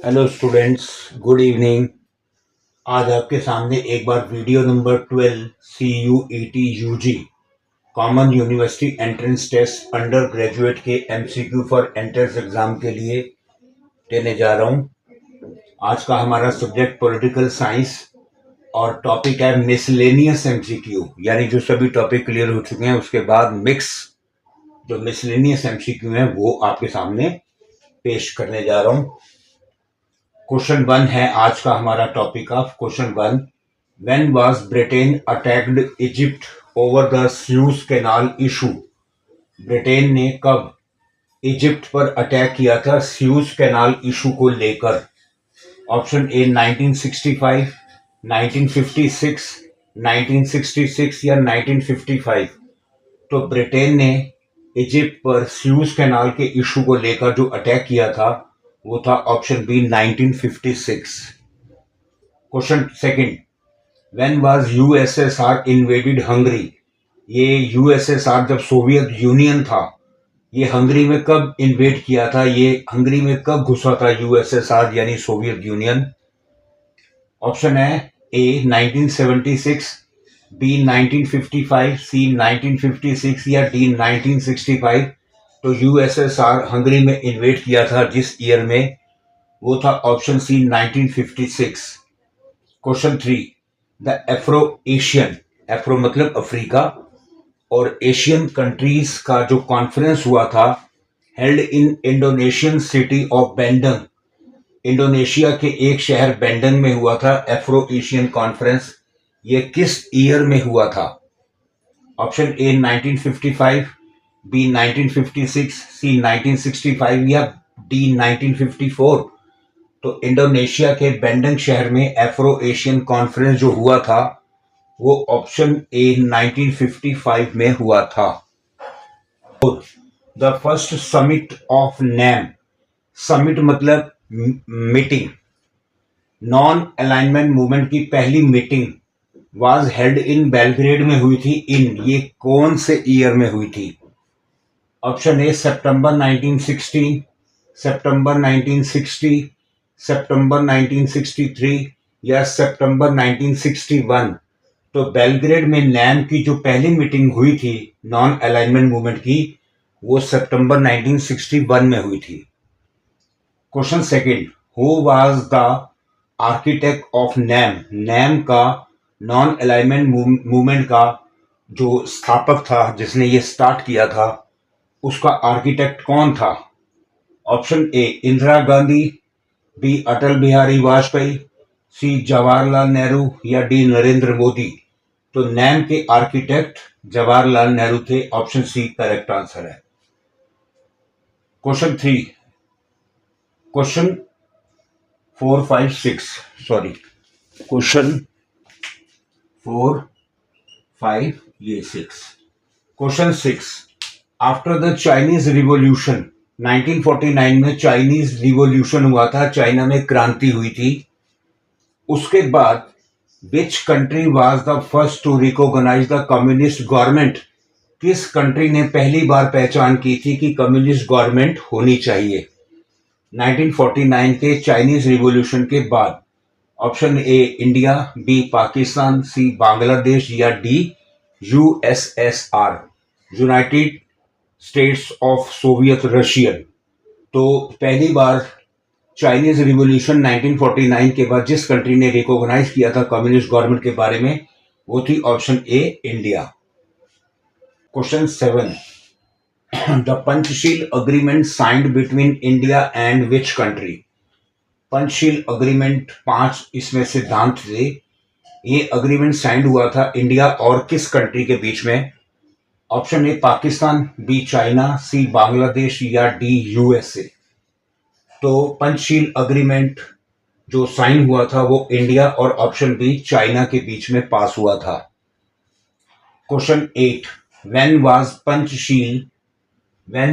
Hello students, good evening. आज आपके सामने एक बार video number 12 CUET-UG common university entrance test under graduate के MCQ फॉर एंट्रेंस एग्जाम के लिए देने जा रहा हूं। आज का हमारा सब्जेक्ट पॉलिटिकल साइंस और टॉपिक है मिसलेनियस MCQ, यानी जो सभी टॉपिक क्लियर हो चुके हैं उसके बाद मिक्स जो मिसलेनियस MCQ है वो आपके सामने पेश करने जा रहा हूं। क्वेश्चन 1 है आज का हमारा topic of question 1। When was Britain attacked Egypt over the sues canal issue? Britain ने कब इजिप्ट पर अटैक किया था स्यूज कैनाल इशू को लेकर? ऑप्शन ए 1965, 1956, 1966 या 1955। तो ब्रिटेन ने इजिप्ट पर स्यूज कैनाल के इशू को लेकर जो अटैक किया था वो था option B 1956। Question second, when was USSR invaded Hungary? ये यूएसएसआर जब सोवियत यूनियन था, ये हंगरी में कब इन्वेड किया था? ये हंगरी में कब घुसा था यूएसएसआर यानी सोवियत यूनियन? ऑप्शन है ए 1976, बी 1955, सी 1956 या डी 1965। तो यूएसएसआर हंगरी में इन्वेड किया था जिस ईयर में, वो था option C 1956। Question 3, the Afro Asian, Afro मतलब अफ्रीका और एशियन कंट्रीज का जो कॉन्फ्रेंस हुआ था held in Indonesian city of Bandung, Indonesia के एक शहर बैंडंग में हुआ था एफ्रो एशियन कॉन्फ्रेंस। ये किस ईयर में हुआ था? ऑप्शन ए 1955, बी 1956, सी 1965 या डी 1954। तो इंडोनेशिया के बैंडंग शहर में एफ्रो एशियन कॉन्फ्रेंस जो हुआ था वो ऑप्शन ए 1955 में हुआ था। The first summit of NAM, summit मतलब मीटिंग, नॉन अलाइनमेंट मूवमेंट की पहली meeting was held in Belgrade में हुई थी। ये कौन से ईयर में हुई थी? ऑप्शन ए सितंबर 1916, सितंबर 1960, सितंबर 1963 या सितंबर 1961। तो बेलग्रेड में नैम की जो पहली मीटिंग हुई थी नॉन अलाइनमेंट मूवमेंट की, वो सितंबर 1961 में हुई थी। Question second, who was the architect of NAM? NAM का नॉन अलाइनमेंट मूवमेंट का जो स्थापक था, जिसने ये स्टार्ट किया था, उसका आर्किटेक्ट कौन था? Option A Indira Gandhi, B Atal Bihari Vajpayee, C Jawaharlal Nehru या डी नरेंद्र मोदी। तो नैम के आर्किटेक्ट जवाहरलाल नेहरू थे। ऑप्शन सी करेक्ट आंसर है। क्वेश्चन 3, क्वेश्चन 4, 5, 6, सॉरी, क्वेश्चन 4, 5, ये 6। Question 6, after the Chinese revolution, 1949 में चाइनीज रिवॉल्यूशन हुआ था, चाइना में क्रांति हुई थी। उसके बाद which country was the first to recognise the communist government? किस कंट्री ने पहली बार पहचान की थी कि कम्युनिस्ट गवर्नमेंट होनी चाहिए 1949 के चाइनीज रिवॉल्यूशन के बाद? Option A India, B Pakistan, C Bangladesh या D USSR, United States of Soviet Russian. तो पहली बार चाइनीज रिवॉल्यूशन 1949 के बाद जिस कंट्री ने रिकॉग्नाइज किया था कम्युनिस्ट गवर्नमेंट के बारे में, वो थी option A India. Question 7, the Panchsheel agreement signed between India and which country? Panchsheel agreement 5 इसमें सिद्धांत थे। ये अग्रीमेंट साइंड हुआ था इंडिया और किस कंट्री के बीच में? Option A Pakistan, B China, C Bangladesh या डी यूएसए। तो पंचशील अग्रीमेंट जो साइन हुआ था वो इंडिया और ऑप्शन बी चाइना के बीच में पास हुआ था। Question 8, when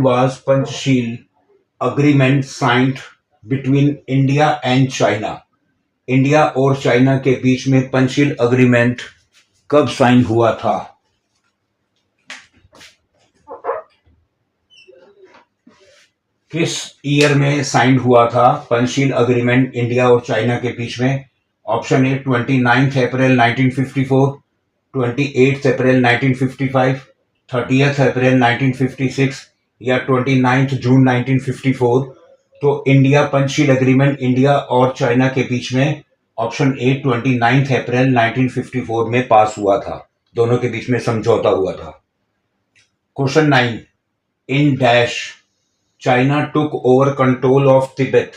was Panchsheel agreement signed between India and China? India और चाइना के बीच में पंचशील अग्रीमेंट कब साइन हुआ था? किस ईयर में साइन हुआ था पंचशील अग्रीमेंट इंडिया और चाइना के बीच में? ऑप्शन ए 29 अप्रैल 1954, 28 अप्रैल 1955, 30 अप्रैल 1956 या 29 जून 1954। तो इंडिया पंचशील एग्रीमेंट इंडिया और चाइना के बीच में ऑप्शन ए 29 अप्रैल 1954 में पास हुआ था। दोनों के बीच में समझौता हुआ था। Question 9, in dash China took over control of Tibet.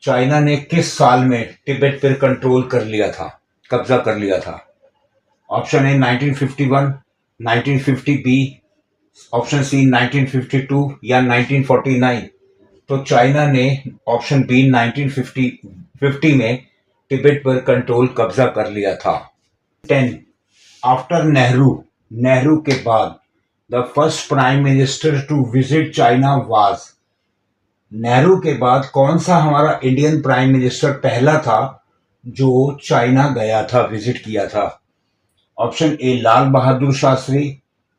China ने किस साल में तिब्बत पर कंट्रोल कर लिया था, कब्जा कर लिया था? Option A 1951, 1950 B, option C 1952 या 1949। तो चाइना ने ऑप्शन बी 1950 में तिब्बत पर कंट्रोल कब्जा कर लिया था। 10, आफ्टर नेहरू के बाद the first prime minister to visit China was. Nehru के बाद कौन सा हमारा इंडियन प्राइम मिनिस्टर पहला था जो चाइना गया था, विजिट किया था? Option A Lal Bahadur Shastri,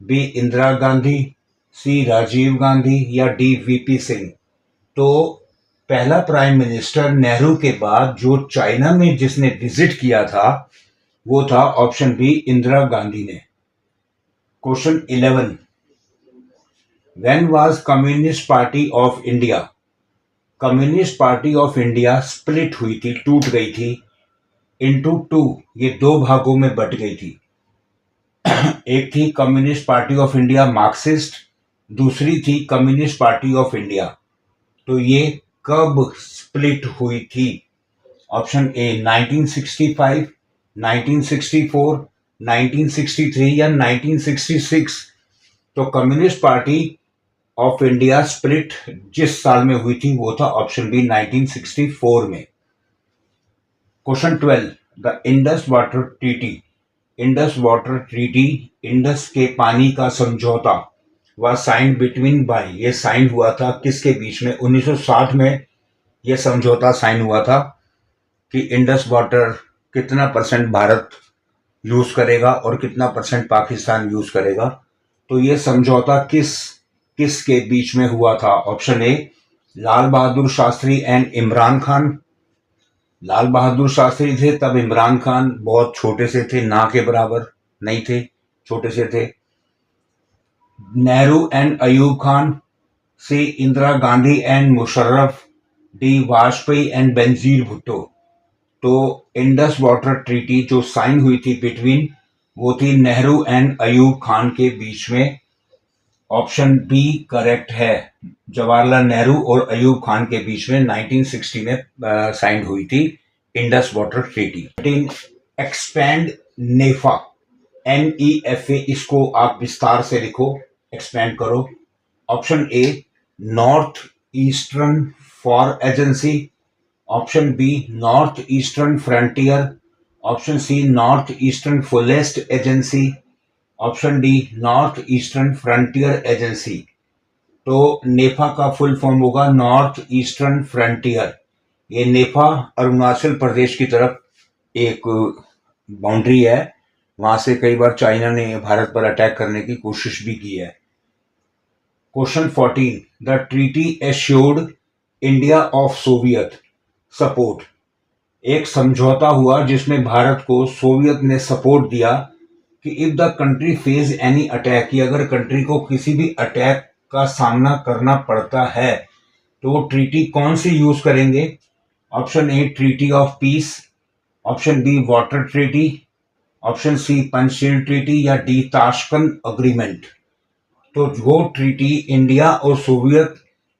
B Indira Gandhi, C Rajiv Gandhi या डी वीपी सिंह। तो पहला प्राइम मिनिस्टर नेहरू के बाद जो चाइना में जिसने विजिट किया था वो था ऑप्शन बी इंदिरा गांधी ने। Question 11, when was communist party of India? Communist party of India split हुई थी, टूट गई थी इनटू टू, ये दो भागों में बट गई थी। एक थी communist party of India Marxist, दूसरी थी कम्युनिस्ट पार्टी ऑफ इंडिया। तो ये कब स्प्लिट हुई थी? ऑप्शन ए 1965, 1964, 1963 या 1966। तो communist party of India split जिस साल में हुई थी वो था ऑप्शन बी 1964 में। Question 12, the Indus water treaty. Indus water treaty, Indus के पानी का समझौता वह साइन बिटवीन बाय, ये साइन हुआ था किसके बीच में? 1960 में यह समझौता साइन हुआ था कि इंडस वाटर कितना परसेंट भारत यूज करेगा और कितना परसेंट पाकिस्तान यूज करेगा। तो ये समझौता किस के बीच में हुआ था? Option A Lal Bahadur Shastri and Imran Khan. Lal Bahadur Shastri थे तब, इमरान खान बहुत छोटे से थे, ना के बराबर नहीं थे, छोटे से थे। Nehru and Ayub Khan, C Indira Gandhi and Musharraf, D Vajpayee and Benazir Bhutto. तो इंडस वाटर ट्रीटी जो साइन हुई थी बिटवीन, वो थी नेहरू एंड अयूब खान के बीच में। ऑप्शन बी करेक्ट है, जवाहरलाल नेहरू और अयूब खान के बीच में 1960 में साइन हुई थी Indus water treaty. Expand NEFA, NEFA, इसको आप विस्तार से लिखो, एक्सपैंड करो। Option A north eastern for agency, option B north eastern frontier, option C north eastern forest agency, option D north eastern frontier agency. तो NEFA का full form होगा north eastern frontier. ये नेफा अरुणाचल प्रदेश की तरफ एक boundary है, वहां से कई बार चाइना ने भारत पर अटैक करने की कोशिश भी की है। Question 14, the treaty assured India of Soviet support. एक समझौता हुआ जिसमें भारत को सोवियत ने सपोर्ट दिया कि if the country face any attack, कि अगर कंट्री को किसी भी अटैक का सामना करना पड़ता है तो वो ट्रीटी कौन सी यूज करेंगे? Option A treaty of peace, option B water treaty, option C Panchsheel treaty या डी ताशकंद अग्रीमेंट। तो वो ट्रीटी इंडिया और सोवियत,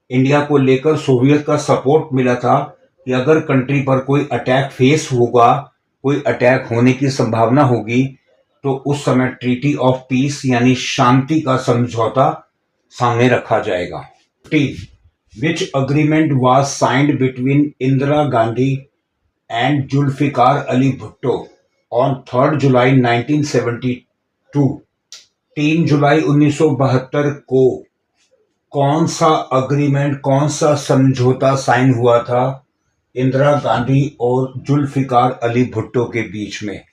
इंडिया को लेकर सोवियत का सपोर्ट मिला था कि अगर कंट्री पर कोई अटैक फेस होगा, कोई अटैक होने की संभावना होगी, तो उस समय ट्रीटी ऑफ पीस यानी शांति का समझौता सामने रखा जाएगा। 15, which agreement was signed between Indira Gandhi and Zulfikar Ali Bhutto on 3 जुलाई 1972। 3 जुलाई 1972 को कौन सा अग्रीमेंट, कौन सा समझौता साइन हुआ था इंदिरा गांधी और जुल्फिकार अली भुट्टो के बीच में?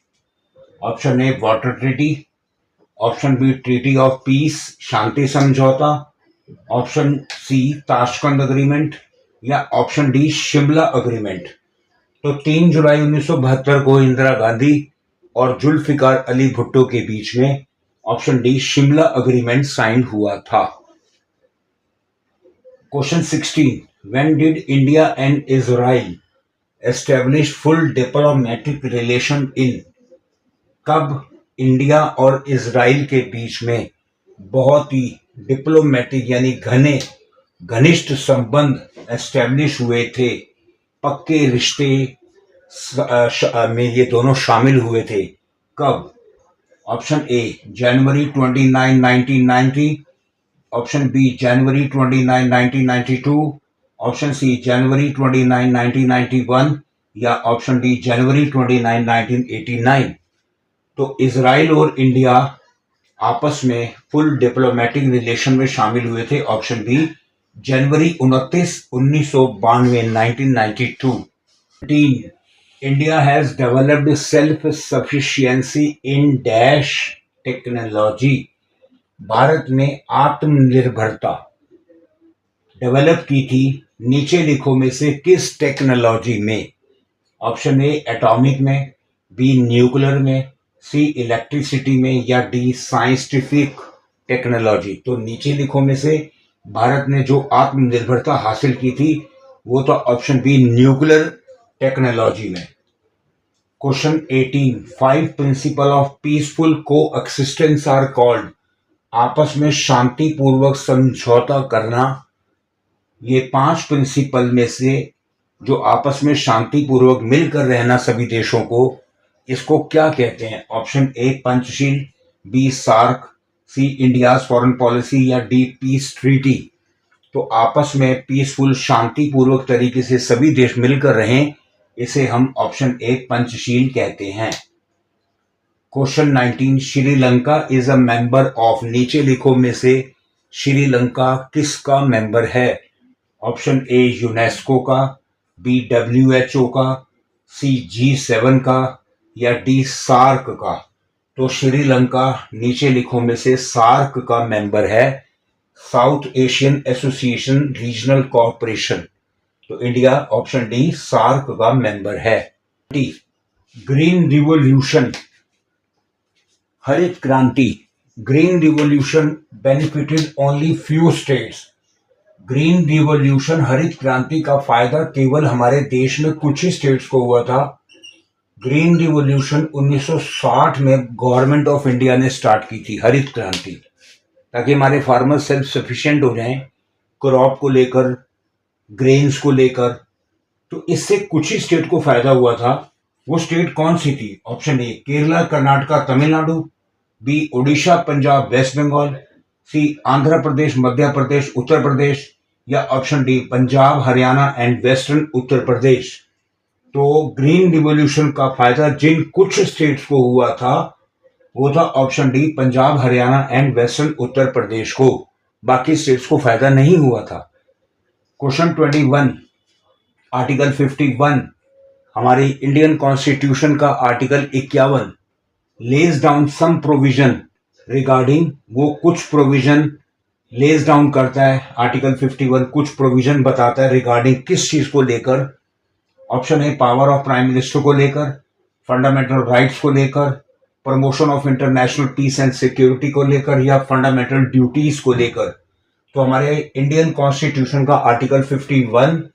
Option A water treaty, option B treaty of peace शांति समझौता, ऑप्शन सी ताशकंद अग्रीमेंट या ऑप्शन डी शिमला अग्रीमेंट। तो 3 जुलाई 1972 को इंदिरा गांधी और जुल्फिकार अली भुट्टो के बीच में option D Shimla agreement sign हुआ था। Question 16, when did India and Israel establish full diplomatic relation in. कब इंडिया और इजराइल के बीच में बहुत ही डिप्लोमेटिक यानी घनिष्ठ संबंध एस्टेब्लिश हुए थे, पक्के रिश्ते में ये दोनों शामिल हुए थे, कब। ऑप्शन ए जनवरी 29, 1990, ऑप्शन बी जनवरी 29, 1992, ऑप्शन सी जनवरी 29, 1991 या ऑप्शन डी जनवरी 29, 1989। तो इजराइल और इंडिया आपस में फुल डिप्लोमेटिक रिलेशन में शामिल हुए थे, ऑप्शन बी जनवरी 29, 1992, 1992। India has developed self sufficiency in dash technology. Bharat ने आत्मनिर्भरता डेवलप की थी, नीचे लिखो में से किस टेक्नोलॉजी में। ऑप्शन ए एटॉमिक में, बी न्यूक्लियर में, सी इलेक्ट्रिसिटी में या डी साइंटिफिक टेक्नोलॉजी। तो नीचे लिखो में से भारत ने जो आत्मनिर्भरता हासिल की थी वो तो ऑप्शन बी न्यूक्लियर टेक्नोलॉजी में। Question 18, 5 principle of peaceful coexistence are called. आपस में शांतिपूर्वक समझौता करना, ये 5 प्रिंसिपल में से जो आपस में शांतिपूर्वक मिलकर रहना सभी देशों को, इसको क्या कहते हैं। Option A Panchsheel, B SAARC, C India's foreign policy या डी पीस ट्रीटी। तो आपस में पीसफुल शांतिपूर्वक तरीके से सभी देश मिलकर रहें, इसे हम ऑप्शन ए पंचशील कहते हैं। Question 19, Sri Lanka is a member of. नीचे लिखो में से श्रीलंका किसका मेंबर है। ऑप्शन ए यूनेस्को का, बी WHO का, सी G7 का या डी सार्क का। तो श्रीलंका नीचे लिखो में से सार्क का मेंबर है, south Asian association regional corporation. तो इंडिया ऑप्शन डी सार्क का मेंबर है। ग्रीन रिवॉल्यूशन, हरित क्रांति। Green revolution benefited only few states. Green revolution हरित क्रांति का फायदा केवल हमारे देश में कुछ ही स्टेट्स को हुआ था। ग्रीन रिवॉल्यूशन 1960 में गवर्नमेंट ऑफ इंडिया ने स्टार्ट की थी हरित क्रांति, ताकि हमारे फार्मर सेल्फ सफिशिएंट हो जाएं क्रॉप को लेकर, ग्रेन्स को लेकर। तो इससे कुछ ही स्टेट को फायदा हुआ था। वो स्टेट कौन सी थी। Option A Kerala, Karnataka, Tamil Nadu, B Orissa, Punjab, west Bengal, C Andhra Pradesh, Madhya Pradesh, Uttar Pradesh या option D Punjab, Haryana and western Uttar Pradesh. तो ग्रीन रिवॉल्यूशन का फायदा जिन कुछ स्टेट्स को हुआ था वो था option D Punjab, Haryana and western Uttar Pradesh को, बाकी स्टेट्स को फायदा नहीं हुआ था। क्वेश्चन 21, आर्टिकल 51 हमारी इंडियन कॉन्स्टिट्यूशन का article 51 lays down some provision regarding. वो कुछ प्रोविजन लेज डाउन करता है। आर्टिकल 51 कुछ प्रोविजन बताता है रिगार्डिंग किस चीज को लेकर। Option A power of prime minister को लेकर, फंडामेंटल राइट्स को लेकर, promotion of international peace and security को लेकर या फंडामेंटल ड्यूटीज को लेकर। तो हमारे इंडियन कॉन्स्टिट्यूशन का आर्टिकल 51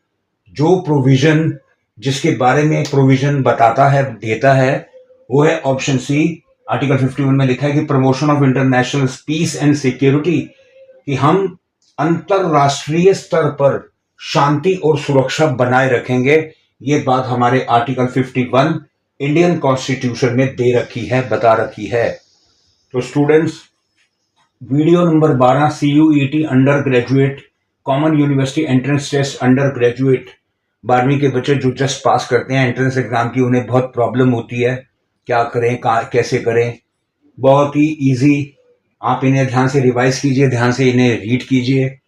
जो प्रोविजन जिसके बारे में प्रोविजन बताता है, देता है, वो है ऑप्शन सी। आर्टिकल 51 में लिखा है कि promotion of international peace and security, कि हम अंतरराष्ट्रीय स्तर पर शांति और सुरक्षा बनाए रखेंगे। ये बात हमारे आर्टिकल 51 इंडियन कॉन्स्टिट्यूशन में दे रखी है, बता रखी है। तो students, video number 12 CUET undergraduate common university entrance test under graduate 12वीं के बच्चे जो जस्ट पास करते हैं एंट्रेंस एग्जाम की, उन्हें बहुत प्रॉब्लम होती है, क्या करें, कैसे करें। बहुत ही इजी, आप इन्हें ध्यान से रिवाइज कीजिए, ध्यान से इन्हें रीड कीजिए।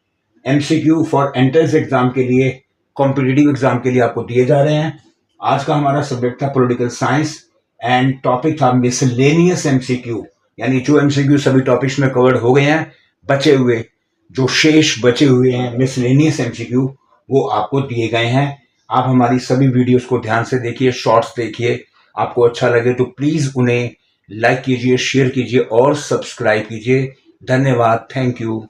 MCQ फॉर एंट्रेंस एग्जाम के लिए, कॉम्पिटिटिव एग्जाम के लिए आपको दिए जा रहे हैं। आज का हमारा सब्जेक्ट था पॉलिटिकल साइंस एंड टॉपिक था मिसलेनियस MCQ, यानी जो MCQ सभी टॉपिक्स में कवर्ड हो गए हैं, बचे हुए जो शेष बचे हुए हैं मिसलेनियस एमसीक्यू वो आपको दिए गए हैं। आप हमारी सभी वीडियोस को ध्यान से देखिए, शॉर्ट्स देखिए। आपको अच्छा लगे तो प्लीज उन्हें लाइक कीजिए, शेयर कीजिए और सब्सक्राइब कीजिए। धन्यवाद, थैंक यू।